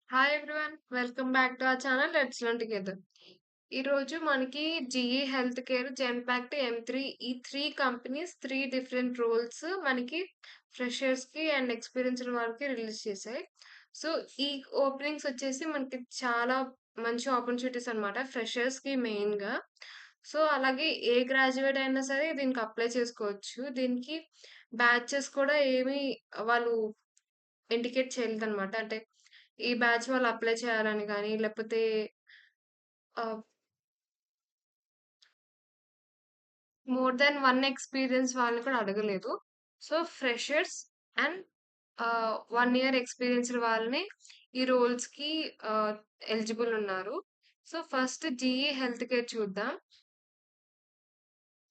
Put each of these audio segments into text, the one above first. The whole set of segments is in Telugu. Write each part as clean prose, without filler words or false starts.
Hi everyone welcome back to our channel let's learn together. ఈరోజు మనకి GE health care, Genpact, M3 ఈ 3 కంపెనీస్ 3 డిఫరెంట్ రోల్స్ మనకి ఫ్రెషర్స్‌కి అండ్ ఎక్స్‌పీరియన్స్‌డ్ వాళ్ళకి రిలీజ్ చేశాయి. సో, ఈ ఓపెనింగ్స్ వచ్చేసి మనకి చాలా మంచి ఆపర్చునిటీస్ అన్నమాట ఫ్రెషర్స్‌కి మెయిన్‌గా. సో, అలాగే ఏ గ్రాడ్యుయేట్ అయినా సరే దీనికి అప్లై చేసుకోవచ్చు. దీనికి బ్యాచెస్ కూడా ఏమి వాళ్ళు ఇండికేట్ చేయలేదన్నమాట. అంటే ఈ బ్యాచ్ వాళ్ళు అప్లై చేయాలని గాని, లేపోతే ఆహ్, మోర్ థాన్ 1 ఎక్స్‌పీరియన్స్ వాళ్ళని కూడా అడగలేదు. So, freshers and 1 year experienced వాళ్ళని ఈ రోల్స్‌కి ఆహ్, ఎలిజిబుల్ ఉన్నారు. So, first GE health care చూద్దాం.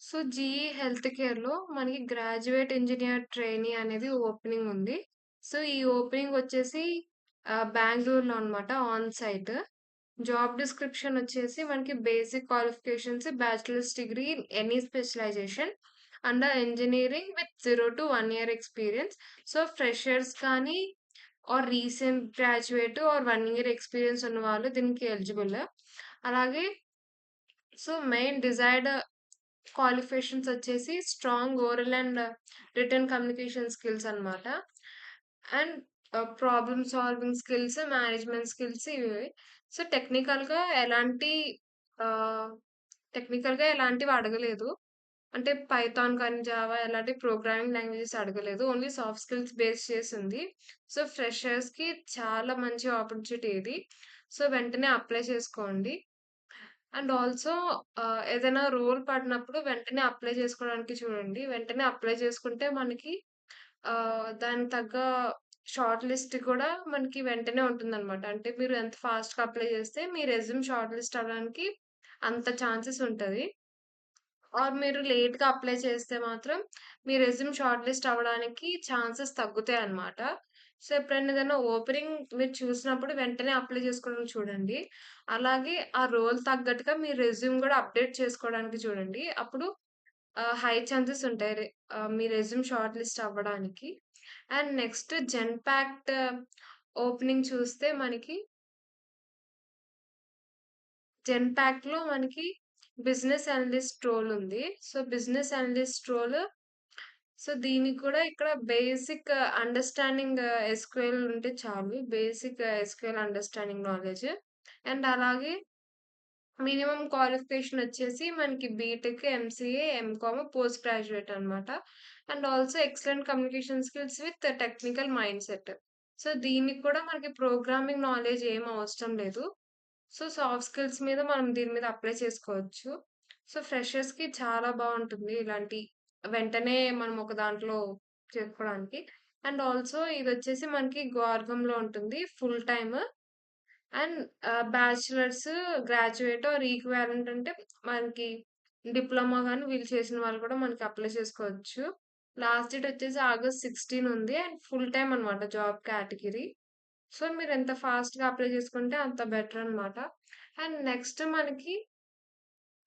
సో, జీఈ హెల్త్ కేర్‌లో మనకి గ్రాడ్యుయేట్ ఇంజినియర్ ట్రైనీ అనేది ఓపెనింగ్ ఉంది. సో, ఈ ఓపెనింగ్ వచ్చేసి బెంగుళూరులో అన్నమాట ఆన్ సైట్. జాబ్ డిస్క్రిప్షన్ వచ్చేసి మనకి basic qualifications bachelors degree in any specialisation under engineering with 0 to 1 year experience. So freshers కానీ or recent graduate or 1 year experience ఉన్న వాళ్ళు దీనికి ఎలిజిబుల్. అలాగే సో మెయిన్ డిజైర్డ్ క్వాలిఫికేషన్స్ వచ్చేసి strong oral and written communication skills అన్నమాట. And problem solving skills, management skills ఇవి. సో, ఆహ్, టెక్నికల్‌గా ఎలాంటివి అడగలేదు. అంటే పైథాన్ కానీ, జావా ఎలాంటి ప్రోగ్రామింగ్ లాంగ్వేజెస్ అడగలేదు. ఓన్లీ సాఫ్ట్ స్కిల్స్ బేస్ చేసింది. సో, ఫ్రెషర్స్‌కి చాలా మంచి ఆపర్చునిటీ ఇది. సో, వెంటనే అప్లై చేసుకోండి. అండ్ ఆల్సో ఏదైనా రోల్ పడినప్పుడు వెంటనే అప్లై చేసుకోవడానికి చూడండి. వెంటనే అప్లై చేసుకుంటే మనకి దానికి తగ్గ షార్ట్ లిస్ట్ కూడా మనకి వెంటనే ఉంటుందనమాట. అంటే మీరు ఎంత ఫాస్ట్‌గా అప్లై చేస్తే మీ రెజ్యూమ్ షార్ట్ లిస్ట్ అవ్వడానికి అంత ఛాన్సెస్ ఉంటది. ఆర్ మీరు లేట్‌గా అప్లై చేస్తే మాత్రం మీ రెజ్యూమ్ షార్ట్ లిస్ట్ అవ్వడానికి ఛాన్సెస్ తగ్గుతాయన్నమాట. సో, ఎప్పుడైనా ఏదైనా ఓపెనింగ్ మీరు చూసినప్పుడు వెంటనే అప్లై చేసుకోవడానికి చూడండి. అలాగే ఆ రోల్ తగ్గట్టుగా మీ రెజ్యూమ్ గూడా అప్డేట్ చేసుకోవడానికి చూడండి. అప్పుడు హై ఛాన్సెస్ ఉంటాయి. మీ రెజ్యూమ్ షార్ట్ లిస్ట్ అవ్వడానికి. అండ్ నెక్స్ట్ జెన్‌పాక్ట్ ఓపెనింగ్ చూస్తే మనకి జెన్‌పాక్ట్‌లో మనకి బిజినెస్ అనలిస్ట్ రోల్ ఉంది. So, business analyst role so, దీనికి కూడా ఇక్కడ బేసిక్ అండర్‌స్టాండింగ్ ఎస్‌క్యూఎల్ ఉంటే చాలు. Basic SQL understanding knowledge. And అలాగే మినిమమ్ క్వాలిఫికేషన్ వచ్చేసి మనకి BTech, MCA, MCom, post graduate అన్నమాట. And also excellent communication skills with technical mindset. So, దీనికి కూడా మనకి ప్రోగ్రామింగ్ నాలెడ్జ్ ఏమి అవసరం లేదు. సో, సాఫ్ట్ స్కిల్స్ మీద మనం దీని మీద అప్లై చేసుకోవచ్చు. సో, ఫ్రెషర్స్‌కి చాలా బావుంటుంది ఇలాంటి వెంటనే మనం ఒక దాంట్లో చేసుకోవడానికి. అండ్ ఆల్సో ఇదొచ్చేసి మనకి గోర్గంలో ఉంటుంది full time. And bachelors, graduate or equivalent అంటే మనకి డిప్లొమా గాని వీళ్ళు చేసిన వాళ్ళు కూడా మనకి అప్లై చేసుకోవచ్చు. లాస్ట్ డేట్ వచ్చేసి ఆగస్ట్ 16 ఉంది. అండ్ ఫుల్ టైమ్ అన్నమాట జాబ్ కేటగిరీ. సో, మీరెంత ఫాస్ట్‌గా అప్లై చేసుకుంటే అంత బెటర్ అన్నమాట. అండ్ నెక్స్ట్ మనకి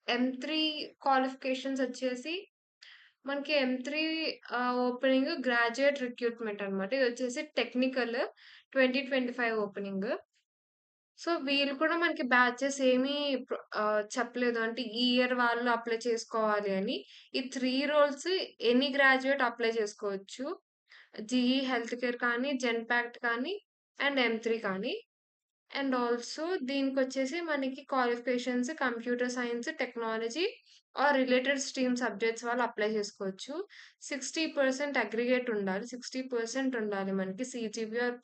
M3 క్వాలిఫికేషన్స్ వచ్చేసి మనకి M3 ఓపెనింగ్ గ్రాడ్యుయేట్ రిక్రూట్‌మెంట్ అన్నమాట. ఇదొచ్చేసి టెక్నికల్ 2025 ఓపెనింగ్. సో, వీళ్ళు కూడా మనకి బ్యాచెస్ ఏమి చెప్పలేదు. అంటే ఈ ఇయర్ వాళ్ళు అప్లై చేసుకోవాలి అని. ఈ 3 రోల్స్ ఎనీ గ్రాడ్యుయేట్ అప్లై చేసుకోవచ్చు. జీఈ హెల్త్ కేర్ కానీ, జెన్‌పాక్ట్ కానీ అండ్ M3 కానీ. అండ్ ఆల్సో దీనికొచ్చేసి మనకి qualifications computer science, technology or related stream subjects వాళ్ళు అప్లై చేసుకోవచ్చు. 60% అగ్రిగేట్ ఉండాలి. 60% ఉండాలి మనకి CGPA or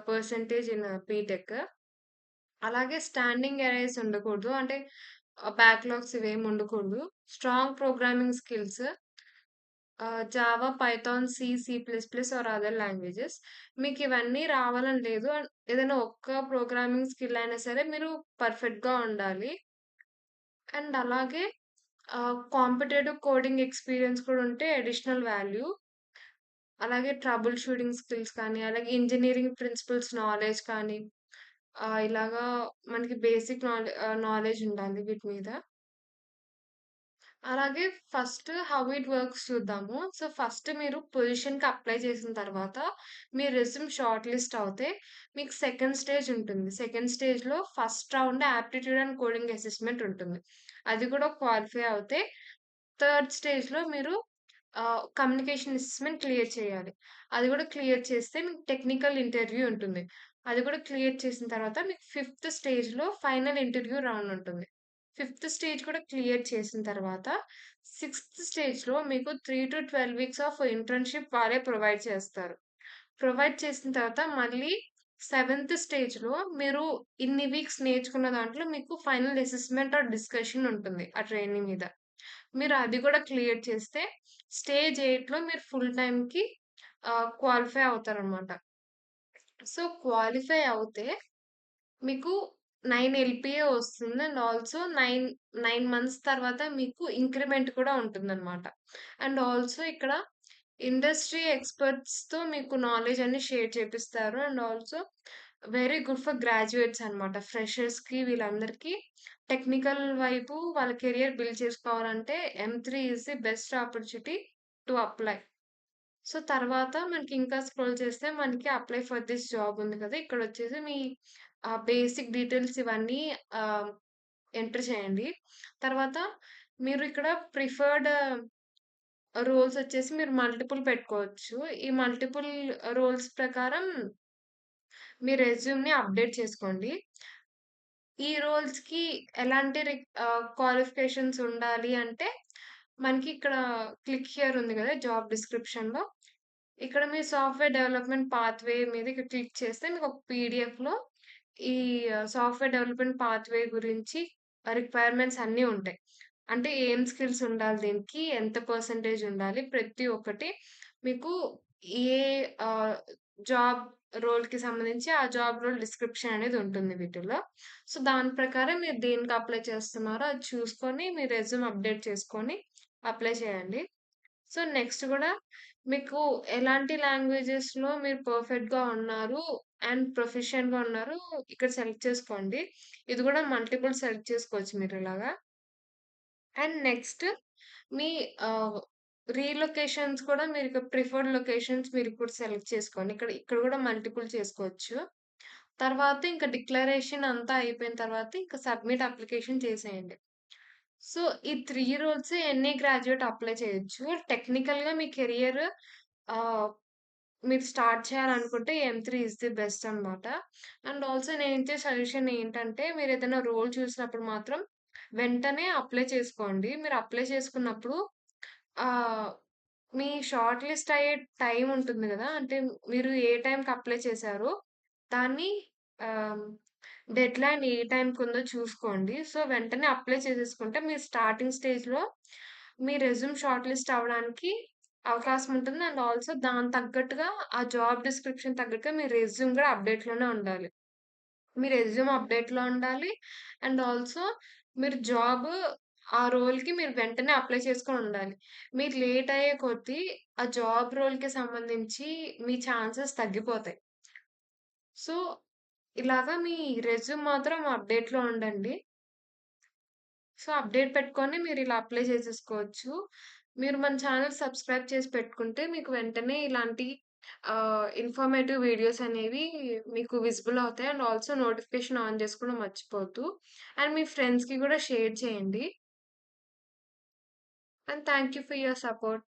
percentage in BTech. అలాగే స్టాండింగ్ ఎరేస్ ఉండకూడదు. అంటే బ్యాక్‌లాగ్స్ ఇవేమి ఉండకూడదు. Strong programming skills Java, Python, C plus plus or other languages. మీకివన్నీ రావాలని లేదు. అండ్ ఏదైనా ఒక్క ప్రోగ్రామింగ్ స్కిల్ అయినా సరే మీరు పర్ఫెక్ట్‌గా ఉండాలి. అండ్ అలాగే కాంపిటేటివ్ కోడింగ్ ఎక్స్‌పీరియన్స్ కూడా ఉంటే అడిషనల్ వాల్యూ. అలాగే ట్రబుల్ షూటింగ్ స్కిల్స్ కానీ, అలాగే ఇంజినీరింగ్ ప్రిన్సిపల్స్ నాలెడ్జ్ కానీ, ఇలాగా మనకి బేసిక్ నాలెడ్జ్ ఉండాలి వీటి మీద. అలాగే ఫస్ట్ హౌ ఇట్ వర్క్స్ చూద్దాము. సో, ఫస్ట్ మీరు పొజిషన్‌కి అప్లై చేసిన తర్వాత, మీ రెజ్యూమ్ షార్ట్ లిస్ట్ అవుతే, మీకు సెకండ్ స్టేజ్ ఉంటుంది. సెకండ్ స్టేజ్‌లో first round aptitude and coding assessment ఉంటుంది. అది కూడా క్వాలిఫై అవుతే, థర్డ్ స్టేజ్‌లో మీరు కమ్యూనికేషన్ అసెస్మెంట్ క్లియర్ చేయాలి. అది కూడా క్లియర్ చేస్తే మీకు టెక్నికల్ ఇంటర్వ్యూ ఉంటుంది. అది కూడా క్లియర్ చేసిన తర్వాత మీకు ఫిఫ్త్ స్టేజ్‌లో ఫైనల్ ఇంటర్వ్యూ రౌండ్ ఉంటుంది. ఫిఫ్త్ స్టేజ్ కూడా క్లియర్ చేసిన తర్వాత, సిక్స్త్ స్టేజ్‌లో మీకు 3-12 వీక్స్ ఆఫ్ ఇంటర్న్‌షిప్ వాళ్ళే ప్రొవైడ్ చేస్తారు. ప్రొవైడ్ చేసిన తర్వాత మళ్ళీ సెవెంత్ స్టేజ్‌లో మీరు ఇన్ని వీక్స్ నేర్చుకున్న దాంట్లో మీకు ఫైనల్ అసెస్మెంట్ ఆర్ డిస్కషన్ ఉంటుంది ఆ ట్రైనింగ్ మీద. మీరు అది కూడా క్లియర్ చేస్తే స్టేజ్ 8లో మీరు ఫుల్ టైమ్‌కి క్వాలిఫై అవుతారనమాట. సో, క్వాలిఫై అవుతే మీకు 9 ఎల్‌పీఏ వస్తుంది. అండ్ ఆల్సో 9 మంత్స్ తర్వాత మీకు ఇంక్రిమెంట్ కూడా ఉంటుందనమాట. అండ్ ఆల్సో ఇక్కడ ఇండస్ట్రీ ఎక్స్‌పర్ట్స్‌తో మీకు నాలెడ్జ్ అన్ని షేర్ చేపిస్తారు. And also very good for graduates అనమాట. ఫ్రెషర్స్‌కి వీళ్ళందరికీ టెక్నికల్ వైపు వాళ్ళ కెరియర్ బిల్డ్ చేసుకోవాలంటే M3 is the best opportunity to apply. So, తర్వాత మనకి ఇంకా స్క్రోల్ చేస్తే మనకి అప్లై ఫర్ దిస్ జాబ్ ఉంది కదా! ఇక్కడొచ్చేసి మీ బేసిక్ డీటెయిల్స్ ఇవన్నీ ఆహ్, ఎంటర్ చేయండి. తర్వాత మీరు ఇక్కడ ప్రిఫర్డ్ రోల్స్ వచ్చేసి మీరు మల్టిపుల్ పెట్టుకోవచ్చు. ఈ మల్టిపుల్ రోల్స్ ప్రకారం మీ రెజ్యూమ్‌ని అప్డేట్ చేసుకోండి. ఈ రోల్స్‌కి ఎలాంటి క్వాలిఫికేషన్స్ ఉండాలి అంటే, మనకి ఇక్కడ క్లిక్ హియర్ ఉంది గదా! జాబ్ డిస్క్రిప్షన్‌లో. ఇక్కడ మీ సాఫ్ట్‌వేర్ డెవలప్‌మెంట్ పాత్‌వే మీద ఇక్కడ క్లిక్ చేస్తే మీకొక పీడీఎఫ్‌లో ఈ సాఫ్ట్‌వేర్ డెవలప్‌మెంట్ పాత్‌వే గురించి రిక్వైర్మెంట్స్ అన్నీ ఉంటాయి. అంటే ఏం స్కిల్స్ ఉండాలి దీనికి, ఎంత పర్సెంటేజ్ ఉండాలి, ప్రతి ఒక్కటి మీకు ఏ ఆహ్, జాబ్ రోల్‌కి సంబంధించి ఆ జాబ్ రోల్ డిస్క్రిప్షన్ అనేది ఉంటుంది వీటిల్లో. సో, దాని ప్రకారం మీరు దేనికి అప్లై చేస్తున్నారో అది చూసుకొని మీ రెజ్యూమ్ అప్డేట్ చేసుకొని అప్లై చేయండి. సో, నెక్స్ట్ గూడా మీకు ఎలాంటి లాంగ్వేజెస్‌లో మీరు పర్ఫెక్ట్‌గా ఉన్నారు అండ్ ప్రొఫిషియెంట్‌గా ఉన్నారు ఇక్కడ సెలెక్ట్ చేసుకోండి. ఇది గూడా మల్టిపుల్ సెలెక్ట్ చేసుకోవచ్చు మీరిలాగా. అండ్ నెక్స్ట్ మీ ఆహ్, రీలొకేషన్స్ కూడా మీరిక్కడ ప్రిఫర్డ్ లొకేషన్స్ మీరిప్పుడు సెలెక్ట్ చేసుకోండి. ఇక్కడ ఇక్కడ గూడా మల్టిపుల్ చేసుకోవచ్చు. తర్వాత ఇంక డిక్లరేషన్ అంతా అయిపోయిన తర్వాత ఇంక సబ్మిట్ అప్లికేషన్ చేసేయండి. సో, ఈ 3 రోల్స్ ఎనీ గ్రాడ్యుయేట్ అప్లై చేయొచ్చు. టెక్నికల్‌గా మీ కెరియర్ ఆహ్, మీరు స్టార్ట్ చేయాలనుకుంటే ఎమ్3 ఈస్ ది బెస్ట్ అనమాట. అండ్ ఆల్సో నేనిచ్చే సజెషన్ ఏంటంటే, మీరేదైనా రోల్ చూసినప్పుడు మాత్రం వెంటనే అప్లై చేసుకోండి. మీరు అప్లై చేసుకున్నప్పుడు ఆహ్, మీ షార్ట్ లిస్ట్ అయ్యే టైం ఉంటుంది గదా! అంటే మీరు ఏ టైంకి అప్లై చేశారో దాన్ని ఆహ్, డెడ్‌లైన్ ఏ టైంకుందో చూసుకోండి. సో, వెంటనే అప్లై చేసేసుకుంటే మీరు స్టార్టింగ్ స్టేజ్‌లో మీ రెజ్యూమ్ షార్ట్ లిస్ట్ అవ్వడానికి అవకాశం ఉంటుంది. అండ్ ఆల్సో దానికి తగ్గట్టుగా ఆ జాబ్ డిస్క్రిప్షన్ తగ్గట్టుగా మీ రెజ్యూమ్ గూడా అప్‌డేట్‌లోనే ఉండాలి. మీ రెజ్యూమ్ అప్‌డేట్‌లో ఉండాలి. అండ్ ఆల్సో మీరు ఆ రోల్‌కి మీరు వెంటనే అప్లై చేసుకొనుండాలి. మీరు లేట్ అయ్యే కొద్దీ ఆ జాబ్ రోల్‌కి సంబంధించి మీ ఛాన్సెస్ తగ్గిపోతాయి. సో, ఇలాగా మీ రెజ్యూమ్ మాత్రం అప్‌డేట్‌లో ఉండండి. సో, అప్‌డేట్ పెట్టుకొని మీరిలా అప్లై చేసేసుకోవచ్చు. మీరు మన ఛానెల్ సబ్స్క్రైబ్ చేసి పెట్టుకుంటే మీకు వెంటనే ఇలాంటి ఇన్ఫర్మేటివ్ వీడియోస్ అనేవి మీకు విజిబుల్ అవుతాయి. అండ్ ఆల్సో నోటిఫికేషన్ ఆన్ చేసుకోవడం మర్చిపోవద్దు. అండ్ మీ ఫ్రెండ్స్‌కి గూడా షేర్ చేయండి. And thank you for your support.